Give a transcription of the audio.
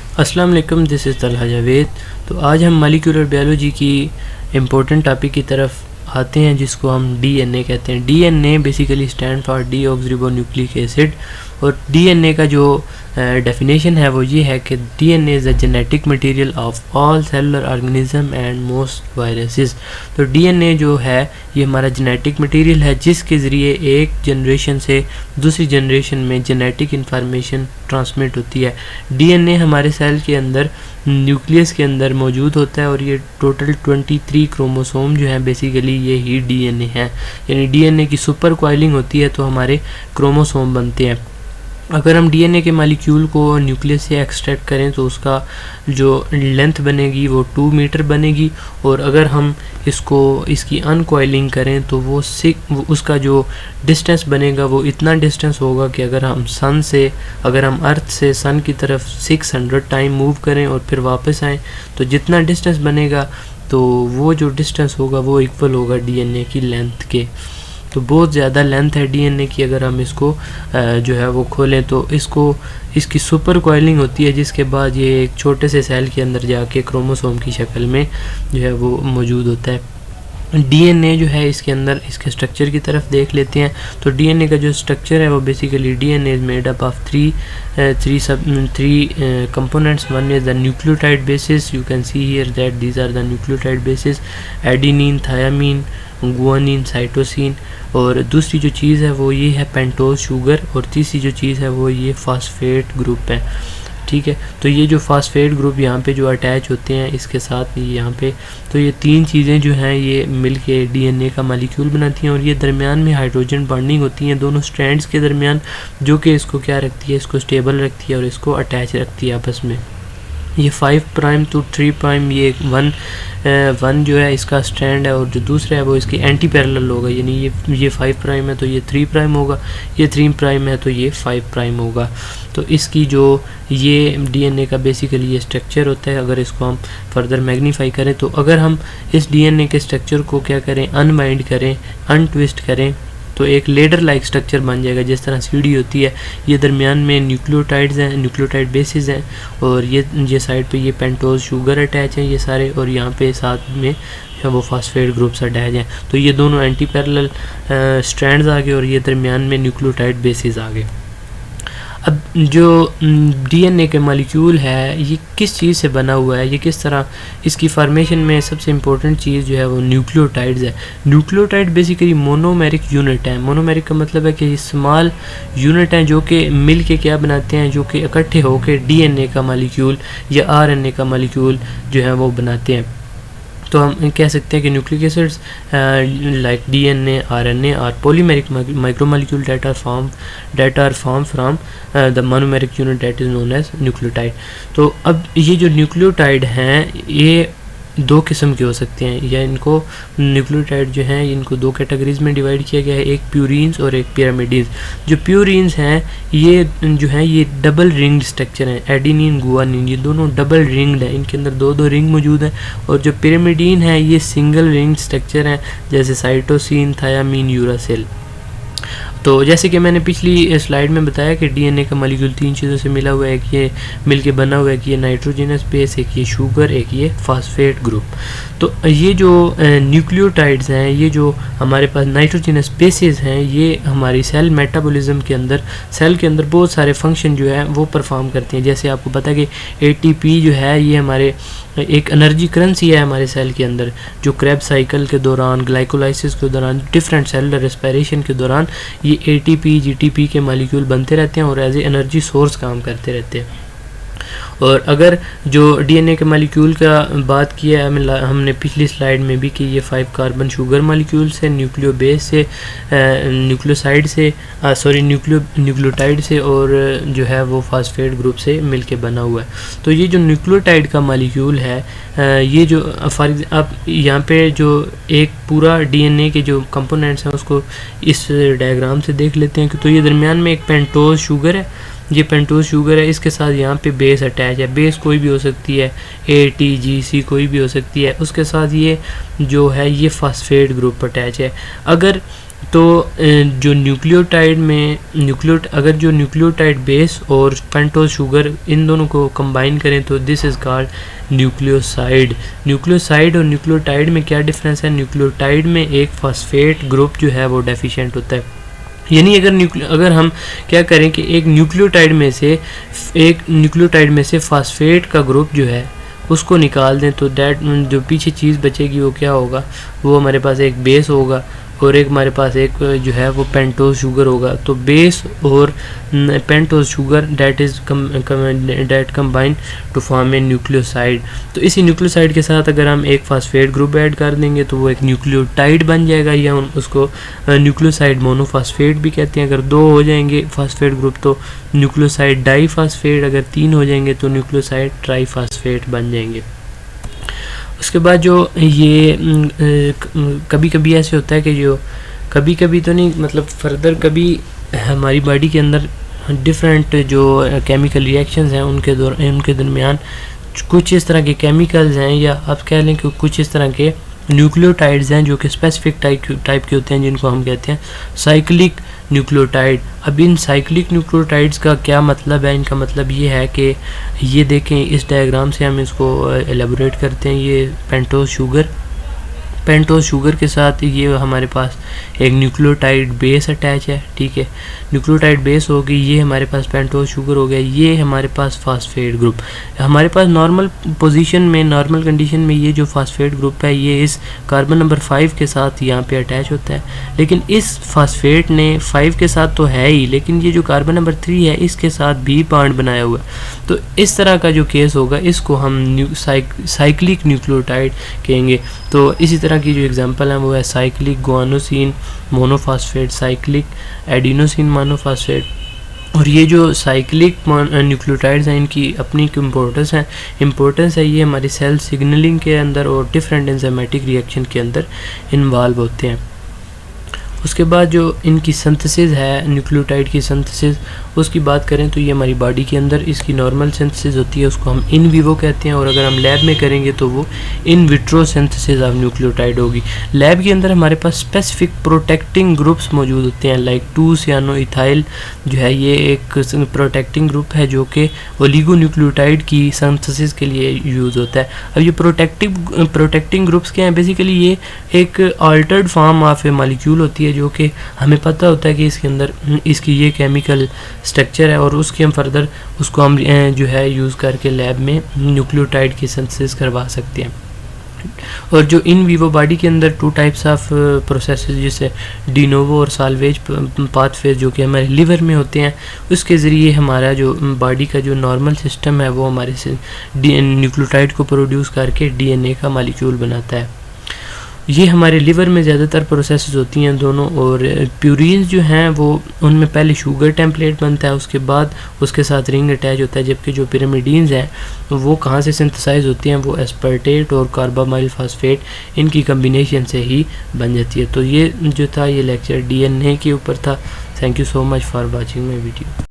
अस्सलाम वालेकुम, this is Talha Javed. तो आज हम मॉलिक्यूलर बायोलॉजी की इम्पोर्टेंट टॉपिक की तरफ आते हैं जिसको हम डीएनए कहते हैं। DNA basically stand for deoxyribonucleic acid. और डीएनए का जो डेफिनेशन है वो ये है कि DNA is the genetic material of all cellular organism and most viruses. तो डीएनए जो है ये हमारा जेनेटिक मटेरियल है जिसके ज़रिए एक जनरेशन से दूसरी जनरेशन में जेनेटिक इंफॉर्मेशन ट्रांसमिट होती है। डीएनए हमारे सेल के अंदर न्यूक्लियस के अंदर मौजूद होता है और ये टोटल 23 क्रोमोसोम जो है बेसिकली ये ही डीएनए है। यानी डीएनए की सुपर कॉइलिंग होती है तो हमारे क्रोमोसोम बनते हैं। अगर हम डीएनए के मॉलिक्यूल को न्यूक्लियस से एक्सट्रैक्ट करें तो उसका जो लेंथ बनेगी वो 2 मीटर बनेगी। और अगर हम इसकी अनकॉइलिंग करें तो वो उसका जो डिस्टेंस बनेगा वो इतना डिस्टेंस होगा कि अगर हम अर्थ से सन की तरफ 600 टाइम मूव करें और फिर वापस आएँ तो जितना डिस्टेंस बनेगा तो वो जो डिस्टेंस होगा वो इक्वल होगा डीएनए की लेंथ के। तो बहुत ज़्यादा लेंथ है डीएनए की। अगर हम इसको जो है वो खोलें तो इसकी सुपर कॉइलिंग होती है जिसके बाद ये एक छोटे से सेल के अंदर जाके क्रोमोसोम की शक्ल में जो है वो मौजूद होता है। डीएनए जो है इसके अंदर इसके स्ट्रक्चर की तरफ देख लेते हैं। तो डीएनए का जो स्ट्रक्चर है वो basically DNA is made up of three components. One is the nucleotide bases, you can see here that these are the nucleotide bases, adenine, thymine, guanine, cytosine. और दूसरी जो चीज़ है वो ये है पेंटोज शुगर। और तीसरी जो चीज़ है वो ये फास्फेट ग्रुप है। ठीक है, तो ये जो फास्फेट ग्रुप यहाँ पे जो अटैच होते हैं इसके साथ यहाँ पे, तो ये तीन चीज़ें जो हैं ये मिलके डीएनए का मॉलिक्यूल बनाती हैं। और ये दरमियान में हाइड्रोजन बॉन्डिंग होती है दोनों स्ट्रैंड्स के दरमियान, जो कि इसको क्या रखती है, इसको स्टेबल रखती है और इसको अटैच रखती है आपस में। ये 5 प्राइम टू 3 प्राइम ये वन जो है इसका स्ट्रैंड है और जो दूसरा है वो इसकी एंटी पैरेलल होगा। यानी ये 5 प्राइम है तो ये 3 प्राइम होगा, ये 3 प्राइम है तो ये 5 प्राइम होगा। तो इसकी जो ये डीएनए का बेसिकली ये स्ट्रक्चर होता है। अगर इसको हम फर्दर मैग्नीफाई करें तो अगर हम इस डीएनए के स्ट्रक्चर को क्या करें, अनबाइंड करें, अनट्विस्ट करें तो एक लेडर लाइक स्ट्रक्चर बन जाएगा जिस तरह सीढ़ी होती है। ये दरमियान में न्यूक्लियोटाइड्स हैं, न्यूक्लियोटाइड बेसिस हैं और ये साइड पे ये पेंटोज शुगर अटैच हैं ये सारे, और यहाँ पे साथ में वो फास्फेट ग्रुप्स अटैच हैं। तो ये दोनों एंटी पैरेलल स्ट्रैंड्स आ गए और ये दरमियान में न्यूक्लियोटाइड बेसिस आ गए। अब जो डीएनए के मॉलिक्यूल है ये किस चीज़ से बना हुआ है, ये किस तरह इसकी फॉर्मेशन में सबसे इम्पोर्टेंट चीज़ जो है वो न्यूक्लियोटाइड्स है। न्यूक्लियोटाइड बेसिकली मोनोमेरिक यूनिट है। मोनोमेरिक का मतलब है कि स्मॉल यूनिट हैं जो कि मिल के क्या बनाते हैं, जो कि इकट्ठे होकर डीएनए का मॉलिक्यूल या आरएनए का मॉलिक्यूल जो है वो बनाते हैं। तो हम कह सकते हैं कि nucleic acids like DNA, RNA और polymeric micromolecule that are form from the monomeric unit that is known as nucleotide. तो अब ये जो न्यूक्लियोटाइड हैं ये 2 किस्म के हो सकते हैं, या इनको न्यूक्लियोटाइड जो हैं इनको 2 कैटेगरीज में डिवाइड किया गया है, एक प्यूरिन्स और एक पिरामिडीन्स। जो प्यूरिन्स हैं ये जो हैं ये डबल रिंग्ड स्ट्रक्चर हैं, एडेनिन, गुआनिन, ये दोनों डबल रिंग्ड हैं, इनके अंदर 2 रिंग मौजूद हैं। और जो पिरामिडीन है ये सिंगल रिंग्ड स्ट्रक्चर हैं जैसे साइटोसिन, थायामीन, यूरासिल। तो जैसे कि मैंने पिछली स्लाइड में बताया कि डीएनए का मॉलिक्यूल 3 चीज़ों से मिला हुआ है, एक ये मिलके बना हुआ है कि ये नाइट्रोजनस बेस, एक ये शुगर, एक ये फास्फेट ग्रुप। तो ये जो न्यूक्लियोटाइड्स हैं, ये जो हमारे पास नाइट्रोजनस बेसेस हैं, ये हमारी सेल मेटाबॉलिज्म के अंदर, सेल के अंदर बहुत सारे फंक्शन जो है वो परफॉर्म करते हैं। जैसे आपको पता है कि एटीपी जो है ये हमारे एक एनर्जी करेंसी है हमारे सेल के अंदर, जो क्रेब साइकिल के दौरान, ग्लाइकोलाइसिस के दौरान, डिफरेंट सेलुलर रेस्पिरेशन के दौरान ये एटीपी, जीटीपी के मॉलिक्यूल बनते रहते हैं और एज ए एनर्जी सोर्स काम करते रहते हैं। और अगर जो डीएनए के मॉलिक्यूल का बात किया है हमने पिछली स्लाइड में भी कि ये 5 कार्बन शुगर मॉलिक्यूल से, न्यूक्लियो बेस से, न्यूक्लियोसाइड से, न्यूक्लियोटाइड से और जो है वो फास्फेट ग्रुप से मिलके बना हुआ है। तो ये जो न्यूक्लियोटाइड का मॉलिक्यूल है ये जो आप यहाँ पे जो एक पूरा डीएनए के जो कंपोनेंट्स हैं उसको इस डायग्राम से देख लेते हैं कि तो ये दरमियान में एक पेंटोज शुगर है, ये पेंटोज शुगर है, इसके साथ यहाँ पे बेस अटैच है। बेस कोई भी हो सकती है, ATGC कोई भी हो सकती है। उसके साथ ये जो है ये फास्फेट ग्रुप अटैच है। अगर तो जो अगर जो न्यूक्लियोटाइड बेस और पेंटोज शुगर इन दोनों को कंबाइन करें तो this is called nucleoside. Nucleoside और न्यूक्लियोटाइड में क्या डिफरेंस है? न्यूक्लियोटाइड में एक फॉस्फेट ग्रुप जो है वो डेफिशिएंट होता है, यानी अगर हम क्या करें कि एक न्यूक्लियोटाइड में से फास्फेट का ग्रुप जो है उसको निकाल दें तो दैट जो पीछे चीज़ बचेगी वो क्या होगा? वो हमारे पास एक बेस होगा और एक हमारे पास एक जो है वो पेंटोज शुगर होगा। तो बेस और pentose sugar that combine to form a nucleoside. तो इसी न्यूक्लियोसाइड के साथ अगर हम एक फास्फेट ग्रुप ऐड कर देंगे तो वो एक न्यूक्लियोटाइड बन जाएगा, या उसको न्यूक्लियोसाइड मोनोफॉस्फेट भी कहते हैं। अगर 2 हो जाएंगे फास्फेट ग्रुप तो न्यूक्लियोसाइड डाईफॉस्फेट, अगर 3 हो जाएंगे तो न्यूक्लियोसाइड ट्राईफॉस्फेट बन जाएंगे। उसके बाद जो ये कभी कभी ऐसे होता है कि जो कभी कभी तो नहीं, मतलब फर्दर कभी हमारी बॉडी के अंदर डिफरेंट जो केमिकल रिएक्शंस हैं उनके दरमियान कुछ इस तरह के केमिकल्स हैं, या आप कह लें कि कुछ इस तरह के न्यूक्लियोटाइड्स हैं जो कि स्पेसिफिक टाइप के होते हैं, जिनको हम कहते हैं साइक्लिक न्यूक्लियोटाइड। अब इन साइक्लिक न्यूक्लियोटाइड्स का क्या मतलब है? इनका मतलब ये है कि ये देखें, इस डायग्राम से हम इसको एलेबोरेट करते हैं। ये पेंटोज शुगर के साथ ये हमारे पास एक न्यूक्लियोटाइड बेस अटैच है, ठीक है। न्यूक्लियोटाइड बेस होगी, ये हमारे पास पेंटोज शुगर हो गया, ये हमारे पास फास्फेट ग्रुप। हमारे पास नॉर्मल कंडीशन में ये जो फास्फेट ग्रुप है ये इस कार्बन नंबर 5 के साथ यहाँ पे अटैच होता है, लेकिन इस फास्फेट ने 5 के साथ तो है ही, लेकिन ये जो कार्बन नंबर 3 है इसके साथ भी बॉन्ड बनाया हुआ है। तो इस तरह का जो केस होगा इसको हम साइक्लिक न्यूक्लियोटाइड कहेंगे। तो इसी तरह की जो एग्जांपल है वो है cyclic guanosine monophosphate, cyclic adenosine monophosphate. और ये जो साइक्लिक न्यूक्लियोटाइड्स हैं इनकी अपनी इम्पोर्टेंस है ये हमारी सेल सिग्नलिंग के अंदर और डिफरेंट एंजाइमेटिक रिएक्शन के अंदर इन्वॉल्व होते हैं। उसके बाद जो इनकी सिंथेसिस है, न्यूक्लियोटाइड की सिंथेसिस, उसकी बात करें तो ये हमारी बॉडी के अंदर इसकी नॉर्मल सिंथेसिस होती है, उसको हम इन विवो कहते हैं। और अगर हम लैब में करेंगे तो वो in vitro synthesis of nucleotide होगी। लैब के अंदर हमारे पास स्पेसिफिक प्रोटेक्टिंग ग्रुप्स मौजूद होते हैं, लाइक 2-साइनो-इथाइल जो है ये एक प्रोटेक्टिंग ग्रुप है जो कि ओलिगो न्यूक्लियोटाइड की सिंथेसिस के लिए यूज़ होता है। अब ये प्रोटेक्टिंग ग्रुप्स क्या हैं? बेसिकली ये एक Altered form of A molecule होती है जो कि हमें पता होता है कि इसके अंदर इसकी ये केमिकल स्ट्रक्चर है, और उसके हम फर्दर उसको हम जो है यूज़ करके लैब में न्यूक्लियोटाइड की सिंथेसिस करवा सकते हैं। और जो इन विवो बॉडी के अंदर 2 टाइप्स ऑफ प्रोसेसेस जैसे डिनोवो और साल्वेज पाथवेज जो कि हमारे लिवर में होते हैं, उसके ज़रिए हमारा जो बॉडी का जो नॉर्मल सिस्टम है वो हमारे से न्यूक्लियोटाइड को प्रोड्यूस करके डीएनए का मॉलिक्यूल बनाता है। ये हमारे लिवर में ज़्यादातर प्रोसेसेस होती हैं दोनों। और प्यूरिन्स जो हैं वो उनमें पहले शुगर टेम्पलेट बनता है, उसके बाद उसके साथ रिंग अटैच होता है, जबकि जो पिरामिडीन्स हैं वो कहाँ से सिंथेसाइज होती हैं? वो एस्पर्टेट और कार्बामाइल फास्फेट इनकी कम्बिनेशन से ही बन जाती है। तो ये जो था ये लेक्चर डीएनए के ऊपर था। Thank you so much for watching my video.